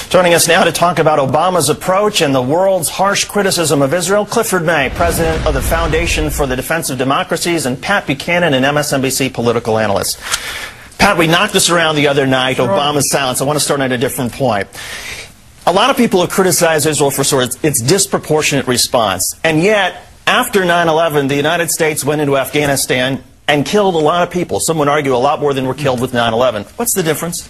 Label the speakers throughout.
Speaker 1: Joining us now to talk about Obama's approach and the world's harsh criticism of Israel, Clifford May, president of the Foundation for the Defense of Democracies, and Pat Buchanan, an MSNBC political analyst. Pat, we knocked this around the other night, sure. Obama's silence. I want to start at a different point. A lot of people have criticized Israel for its disproportionate response, and yet, after 9/11, the United States went into Afghanistan and killed a lot of people. Some would argue a lot more than were killed with 9/11. What's the difference?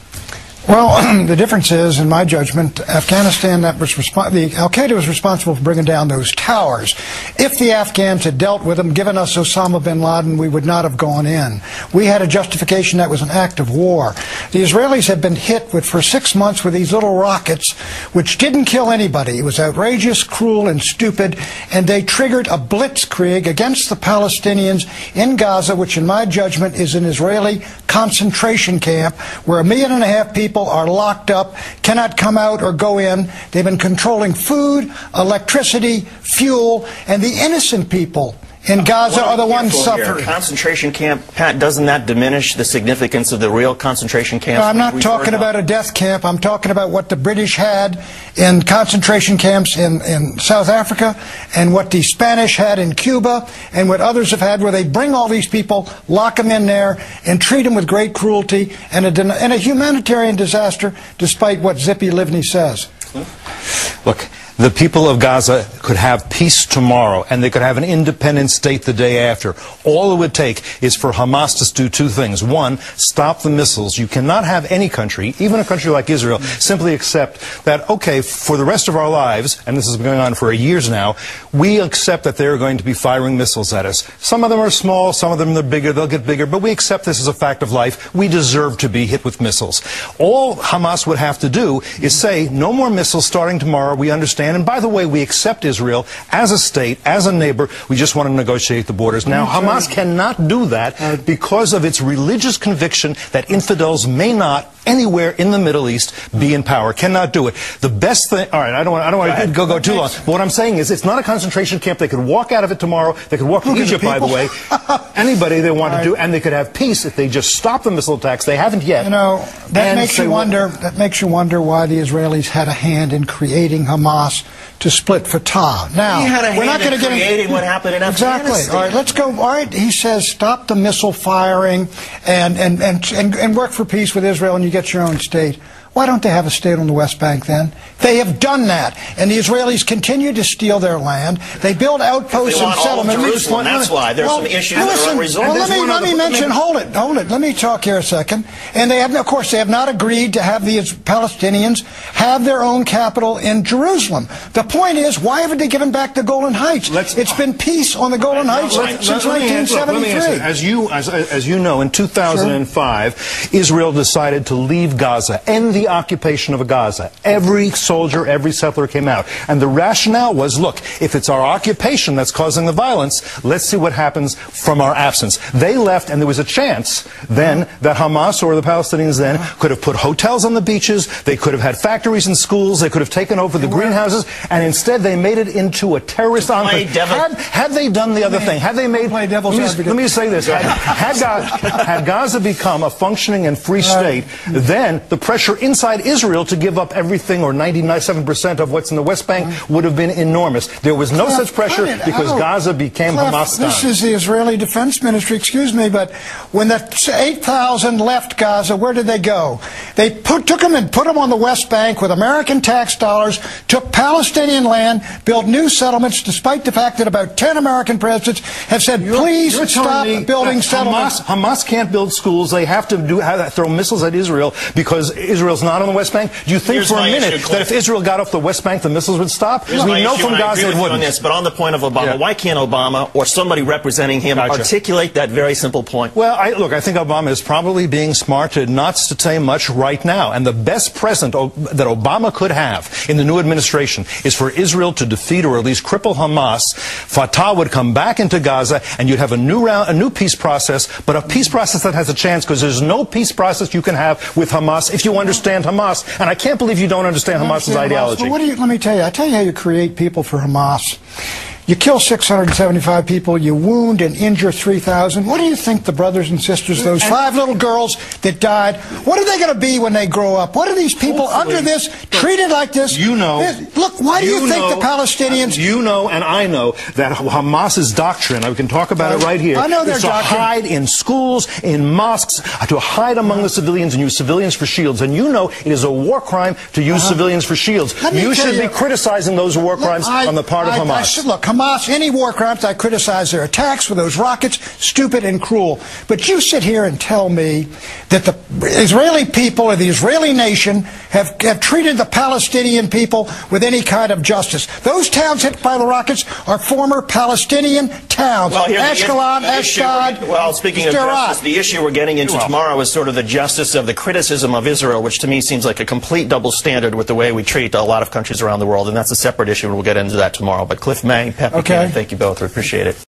Speaker 2: Well, the difference is, in my judgment, Afghanistan, Al-Qaeda was responsible for bringing down those towers. If the Afghans had dealt with them, given us Osama bin Laden, we would not have gone in. We had a justification that was an act of war. The Israelis have been hit for 6 months with these little rockets, which didn't kill anybody. It was outrageous, cruel, and stupid, and they triggered a blitzkrieg against the Palestinians in Gaza, which, in my judgment, is an Israeli concentration camp where 1.5 million people are locked up, cannot come out or go in. They've been controlling food, electricity, fuel, and the innocent people in Gaza are the ones suffering.
Speaker 1: Concentration camp, Pat, doesn't that diminish the significance of the real concentration camps?
Speaker 2: No, I'm not talking about a death camp. I'm talking about what the British had in concentration camps in South Africa, and what the Spanish had in Cuba, and what others have had, where they bring all these people, lock them in there, and treat them with great cruelty, and a humanitarian disaster, despite what Zippy Livni says.
Speaker 3: Look, the people of Gaza could have peace tomorrow, and they could have an independent state the day after. All it would take is for Hamas to do two things. One, stop the missiles. You cannot have any country, even a country like Israel, simply accept that, okay, for the rest of our lives, and this has been going on for years now, we accept that they're going to be firing missiles at us. Some of them are small, some of them are bigger, they'll get bigger, but we accept this as a fact of life. We deserve to be hit with missiles. All Hamas would have to do is say, no more missiles starting tomorrow, we understand. And by the way, we accept Israel as a state, as a neighbor. We just want to negotiate the borders. Now, Hamas cannot do that because of its religious conviction that infidels may not, anywhere in the Middle East, be in power. Cannot do it. The best thing... All right, I don't want to go too long. But what I'm saying is, it's not a concentration camp. They could walk out of it tomorrow. They could walk to Egypt, by the way. Anybody they want to do. And they could have peace if they just stop the missile attacks. They haven't yet.
Speaker 2: You know, that makes you wonder why the Israelis had a hand in creating Hamas to split Fatah. Now,
Speaker 1: we're not going to get into what happened in Afghanistan.
Speaker 2: Exactly. All right, let's go. All right, he says stop the missile firing and work for peace with Israel, and you get your own state. Why don't they have a state on the West Bank then? They have done that, and the Israelis continue to steal their land. They build outposts and settlements.
Speaker 1: Jerusalem, that's why there's some issues that are unresolved.
Speaker 2: Let me mention. Hold it. Let me talk here a second. And they have, of course, they have not agreed to have the Palestinians have their own capital in Jerusalem. The point is, why haven't they given back the Golan Heights? It's been peace on the Golan Heights since 1973.
Speaker 3: As you know, in 2005, Israel decided to leave Gaza, end the occupation of Gaza. Every soldier, every settler came out. And the rationale was, look, if it's our occupation that's causing the violence, let's see what happens from our absence. They left, and there was a chance then that Hamas or the Palestinians then could have put hotels on the beaches, they could have had factories and schools, they could have taken over the greenhouses, and instead they made it into a terrorist enclave. Had they done the other thing, had they made... Let me say this. Had Gaza become a functioning and free state, then the pressure inside Israel to give up everything, or 97% of what's in the West Bank, would have been enormous. There was no such pressure because Gaza became Hamas.
Speaker 2: This is the Israeli Defense Ministry, excuse me, but when the 8,000 left Gaza, where did they go? They took them and put them on the West Bank with American tax dollars, took Palestinian land, built new settlements, despite the fact that about 10 American presidents have said, please stop building settlements.
Speaker 3: Hamas can't build schools. They have to throw missiles at Israel because Israel's not on the West Bank. Do you think for a minute that if Israel got off the West Bank, the missiles would stop? We know from Gaza it wouldn't.
Speaker 1: But on the point of Obama, why can't Obama or somebody representing him articulate that very simple point?
Speaker 3: Well, look, I think Obama is probably being smart not to say much right now. And the best present that Obama could have in the new administration is for Israel to defeat or at least cripple Hamas. Fatah would come back into Gaza, and you'd have a new peace process, but a peace process that has a chance, because there's no peace process you can have with Hamas if you understand Hamas. And I can't believe you don't understand Hamas's ideology.
Speaker 2: Well, let me tell you. I tell you how you create people for Hamas. You kill 675 people, you wound and injure 3,000. What do you think the brothers and sisters, those 5 little girls that died, what are they going to be when they grow up? What are these people under this, treated like this?
Speaker 3: You know.
Speaker 2: Look, why do you think the Palestinians...
Speaker 3: You know and I know that Hamas's doctrine, we can talk about it right here,
Speaker 2: I know their
Speaker 3: is to hide in schools, in mosques, to hide among the civilians and use civilians for shields. And you know it is a war crime to use civilians for shields. You should be criticizing those war crimes on the part of Hamas.
Speaker 2: Look, Hamas, any war crimes, I criticize their attacks with those rockets, stupid and cruel. But you sit here and tell me that the Israeli people or the Israeli nation have treated the Palestinian people with any kind of justice. Those towns hit by the rockets are former Palestinian towns.
Speaker 1: Well,
Speaker 2: Ashkelon, Ashdod.
Speaker 1: Well, speaking of justice, the issue we're getting into tomorrow is sort of the justice of the criticism of Israel, which to me seems like a complete double standard with the way we treat a lot of countries around the world, and that's a separate issue, and we'll get into that tomorrow. But Cliff May, Pat Buchanan, thank you both. We appreciate it.